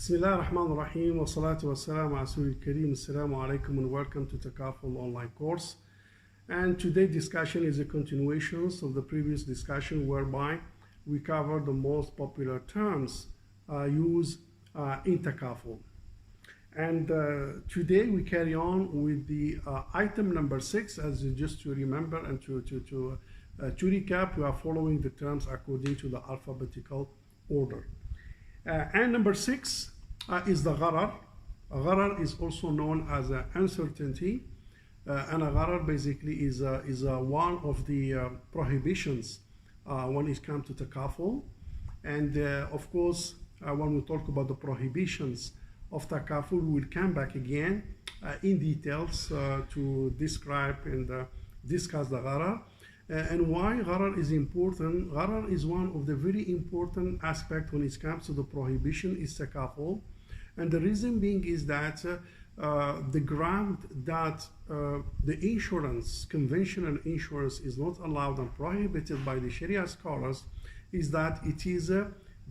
Bismillah ar-Rahman ar-Rahim wa salatu wa salam ala Rasul al-Kareem. Assalamu alaikum and welcome to Takaful online course. And today's discussion is a continuation of the previous discussion whereby we cover the most popular terms used in Takaful. And today we carry on with the item number 6, as just to remember and to recap, we are following the terms according to the alphabetical order. And number 6 is the gharar. Gharar is also known as uncertainty, and a gharar basically is one of the prohibitions when it comes to takaful. And of course, when we talk about the prohibitions of takaful, we will come back again in details to describe and discuss the gharar. And why gharar is important. Gharar is one of the very important aspects when it comes to the prohibition is takaful. And the reason being is that the ground that the insurance, conventional insurance, is not allowed and prohibited by the Sharia scholars is that it is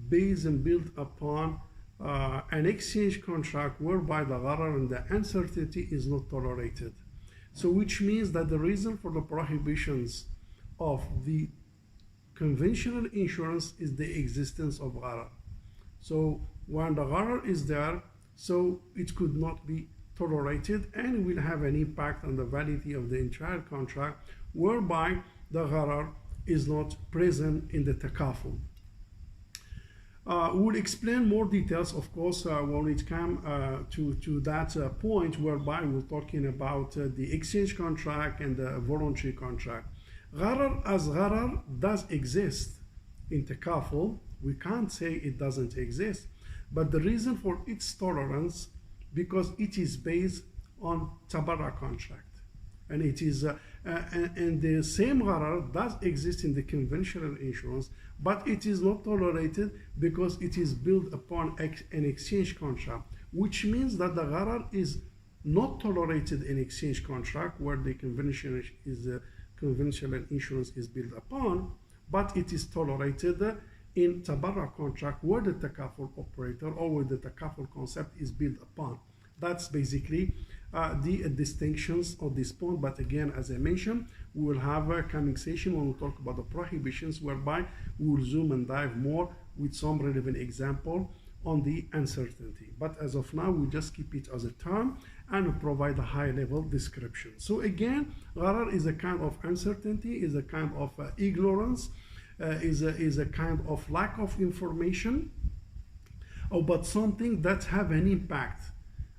based and built upon an exchange contract whereby the gharar and the uncertainty is not tolerated. So which means that the reason for the prohibitions of the conventional insurance is the existence of gharar. So when the gharar is there, so it could not be tolerated and will have an impact on the validity of the entire contract whereby the gharar is not present in the takaful. We'll explain more details, of course, when it comes to that point whereby we're talking about the exchange contract and the voluntary contract. Gharar as gharar does exist in takaful. We can't say it doesn't exist, but the reason for its tolerance because it is based on tabarra contract, and it is and the same gharar does exist in the conventional insurance, but it is not tolerated because it is built upon an exchange contract, which means that the gharar is not tolerated in exchange contract where the conventional insurance is built upon, but it is tolerated in tabarra contract where the takaful operator or where the takaful concept is built upon. That's basically the distinctions of this point. But again, as I mentioned, we will have a coming session when we talk about the prohibitions whereby we will zoom and dive more with some relevant example on the uncertainty. But as of now, we just keep it as a term and provide a high-level description. So again, gharar is a kind of uncertainty, is a kind of ignorance, is a kind of lack of information about something that have an impact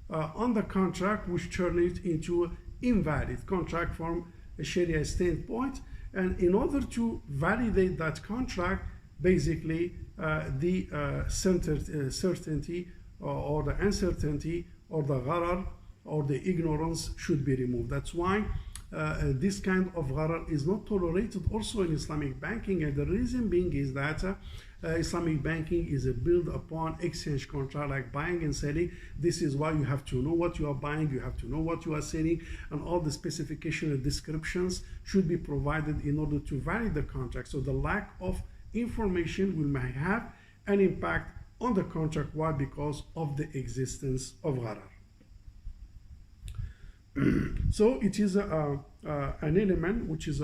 on the contract, which turn it into invalid contract from a Sharia standpoint. And in order to validate that contract, basically the certainty or the uncertainty or the gharar or the ignorance should be removed. That's why this kind of gharar is not tolerated also in Islamic banking, and the reason being is that Islamic banking is built upon exchange contract like buying and selling. This is why you have to know what you are buying, you have to know what you are selling, and all the specification and descriptions should be provided in order to validate the contract. So the lack of information will have an impact on the contract. Why? Because of the existence of gharar. So it is an element which is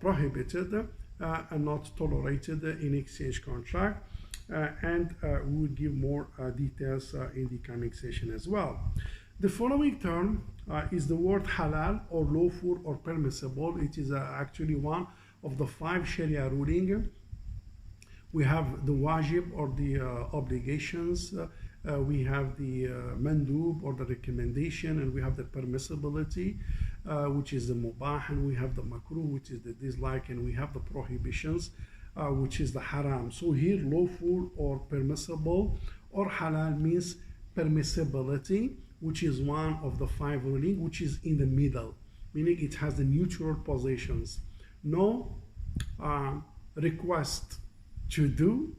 prohibited and not tolerated in exchange contract, and we will give more details in the coming session as well. The following term is the word halal or lawful or permissible. It is actually one of the 5 Sharia ruling. We have the wajib or the obligations, we have the mandub or the recommendation, and we have the permissibility, which is the mubah, and we have the makruh, which is the dislike, and we have the prohibitions, which is the haram. So here lawful or permissible or halal means permissibility, which is one of the 5 ruling, which is in the middle, meaning it has the neutral positions. No request to do,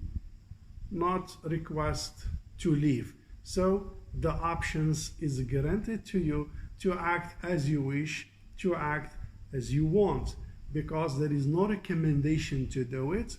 not request to leave. So the options is granted to you to act as you wish, to act as you want, because there is no recommendation to do it,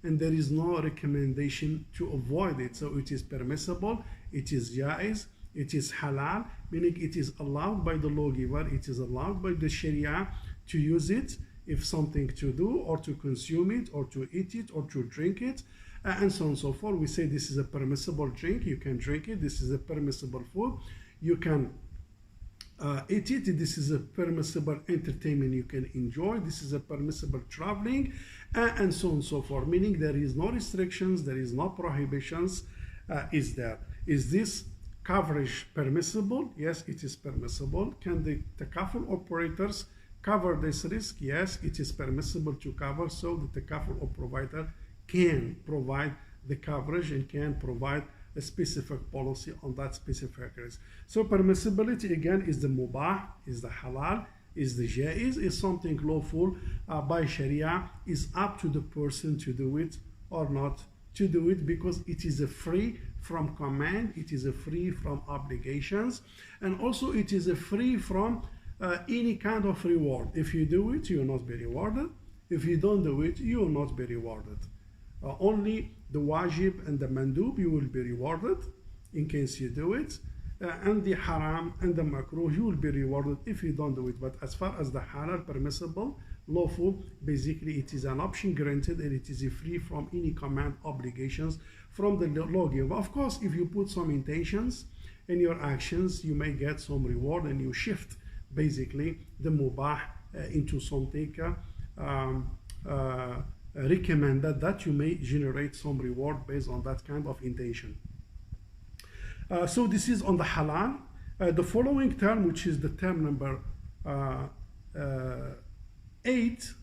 and there is no recommendation to avoid it. So it is permissible, it is jaiz, it is halal, meaning it is allowed by the lawgiver, it is allowed by the Sharia to use it if something to do, or to consume it, or to eat it, or to drink it, and so on and so forth. We say this is a permissible drink, you can drink it. This is a permissible food, you can eat it. This is a permissible entertainment you can enjoy. This is a permissible traveling, and so on and so forth. Meaning there is no restrictions, there is no prohibitions. Is this coverage permissible? Yes, it is permissible. Can the Takaful operators cover this risk? Yes, it is permissible to cover. So the Takaful provider can provide the coverage and can provide a specific policy on that specific risk. So permissibility again is the mubah, is the halal, is the jaiz, is something lawful by Sharia. Is up to the person to do it or not to do it, because it is a free from command, it is a free from obligations, and also it is a free from any kind of reward. If you do it, you will not be rewarded. If you don't do it, you will not be rewarded. Only the wajib and the mandub you will be rewarded in case you do it, and the haram and the makruh you will be rewarded if you don't do it. But as far as the halal, permissible, lawful, basically it is an option granted, and it is free from any command obligations from the lawgiver. Of course, if you put some intentions in your actions, you may get some reward, and you shift basically the mubah into something recommended, that you may generate some reward based on that kind of intention. So this is on the halal. The following term, which is the term number 8,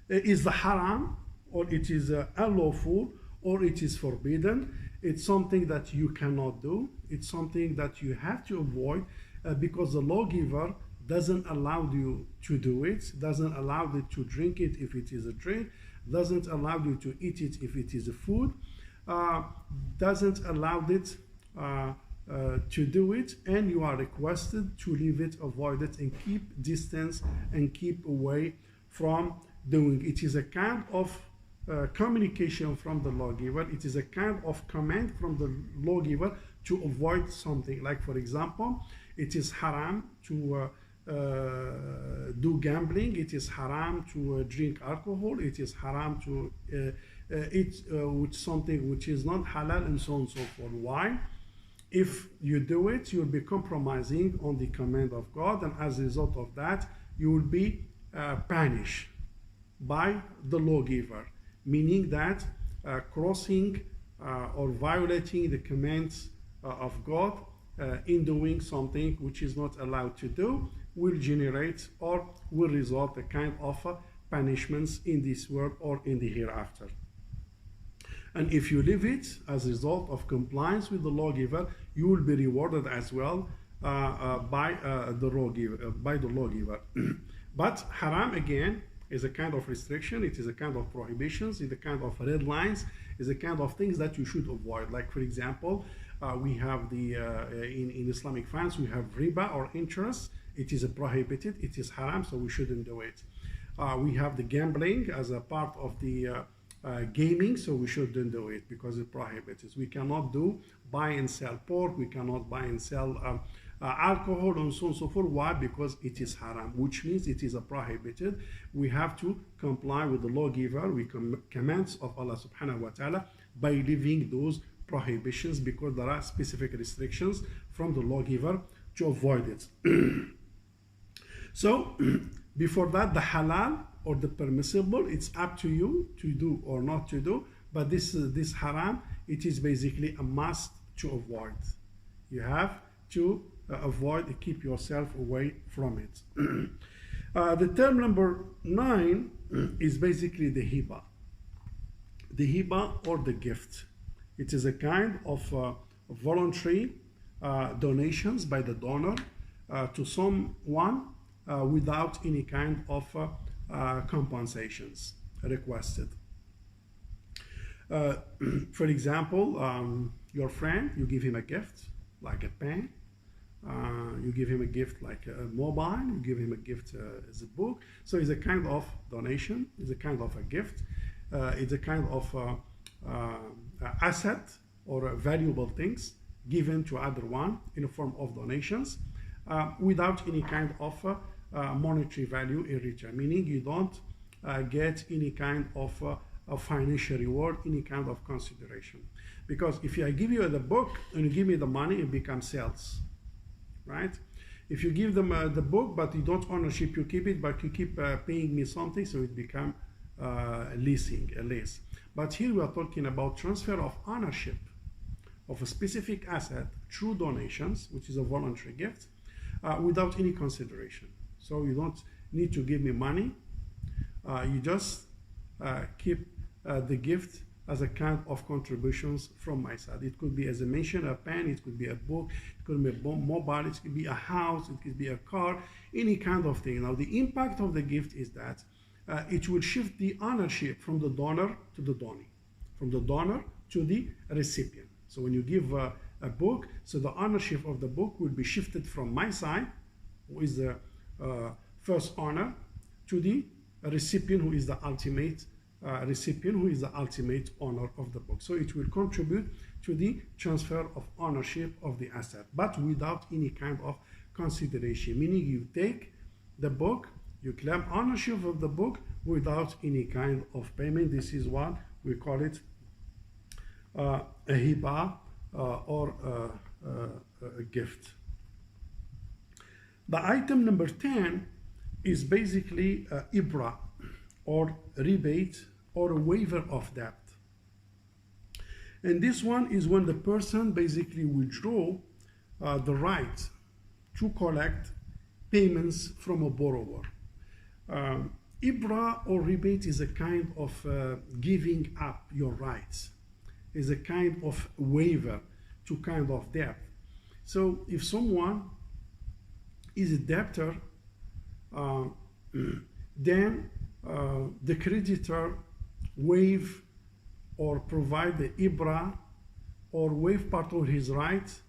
is the haram, or it is unlawful, or it is forbidden. It's something that you cannot do. It's something that you have to avoid because the lawgiver doesn't allow you to do it, doesn't allow you to drink it if it is a drink, doesn't allow you to eat it if it is a food, doesn't allow it to do it, and you are requested to leave it, avoid it, and keep distance and keep away from doing. It is a kind of communication from the lawgiver. It is a kind of command from the lawgiver to avoid something. Like, for example, it is haram to do gambling, it is haram to drink alcohol, it is haram to eat with something which is not halal, and so on and so forth. Why? If you do it, you'll be compromising on the command of God, and as a result of that, you will be punished by the lawgiver, meaning that crossing or violating the commands of God in doing something which is not allowed to do will generate or will result a kind of punishments in this world or in the hereafter. And if you leave it as a result of compliance with the lawgiver, you will be rewarded as well by the lawgiver. But haram again is a kind of restriction, it is a kind of prohibitions, it's a kind of red lines, is a kind of things that you should avoid. Like, for example, we have the in Islamic finance, we have riba or interest. It is prohibited, it is haram, so we shouldn't do it. We have the gambling as a part of the gaming, so we shouldn't do it because it's prohibited. We cannot do buy and sell pork, we cannot buy and sell alcohol, and so on and so forth. Why? Because it is haram, which means it is prohibited. We have to comply with the lawgiver, with commands of Allah subhanahu wa ta'ala, by leaving those prohibitions, because there are specific restrictions from the lawgiver to avoid it. So before that, the halal or the permissible, it's up to you to do or not to do, but this haram, it is basically a must to avoid. You have to avoid and keep yourself away from it. The term number 9 is basically the hiba. The hiba or the gift. It is a kind of voluntary donations by the donor to someone without any kind of compensations requested. For example, your friend, you give him a gift like a pen, you give him a gift like a mobile, you give him a gift as a book. So it's a kind of donation, it's a kind of a gift. it's a kind of asset or valuable things given to other one in the form of donations without any kind of monetary value in return, meaning you don't get any kind of financial reward, any kind of consideration. Because if I give you the book and you give me the money, it becomes sales, right? If you give them the book, but you don't ownership, you keep it, but you keep paying me something, so it becomes leasing, a lease. But here we are talking about transfer of ownership of a specific asset through donations, which is a voluntary gift, without any consideration. So you don't need to give me money. You just keep the gift as a kind of contributions from my side. It could be, as I mentioned, a pen, it could be a book, it could be a mobile, it could be a house, it could be a car, any kind of thing. Now the impact of the gift is that it will shift the ownership from the donor to the donee, from the donor to the recipient. So when you give a book, so the ownership of the book will be shifted from my side, who is the first owner, to the recipient, who is the ultimate recipient, who is the ultimate owner of the book. So it will contribute to the transfer of ownership of the asset, but without any kind of consideration, meaning you take the book, you claim ownership of the book without any kind of payment. This is what we call it a hiba or a gift. The item number 10 is basically ibra, or rebate, or a waiver of debt. And this one is when the person basically withdraw the right to collect payments from a borrower. Ibra or rebate is a kind of giving up your rights, is a kind of waiver to kind of debt. So if someone is a debtor, then the creditor waive or provide the ibra or waive part of his rights,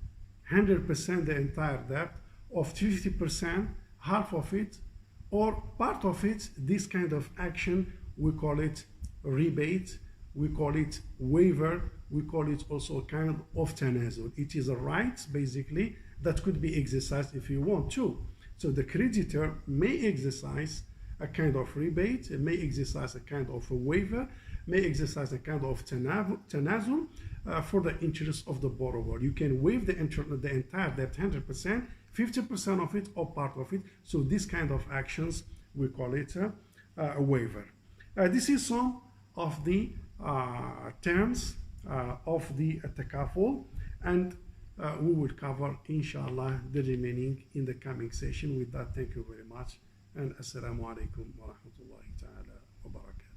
100% the entire debt, of 50%, half of it, or part of it. This kind of action, we call it rebate, we call it waiver, we call it also a kind of tanazul. It is a right, basically, that could be exercised if you want to. So the creditor may exercise a kind of rebate, it may exercise a kind of a waiver, may exercise a kind of tanazul for the interest of the borrower. You can waive the entire debt 100%, 50% of it, or part of it. So this kind of actions, we call it a waiver. This is some of the terms of the takaful, and we will cover, inshallah, the remaining in the coming session. With that, thank you very much, and assalamu alaikum wa rahmatullahi ta'ala wa barakatuh.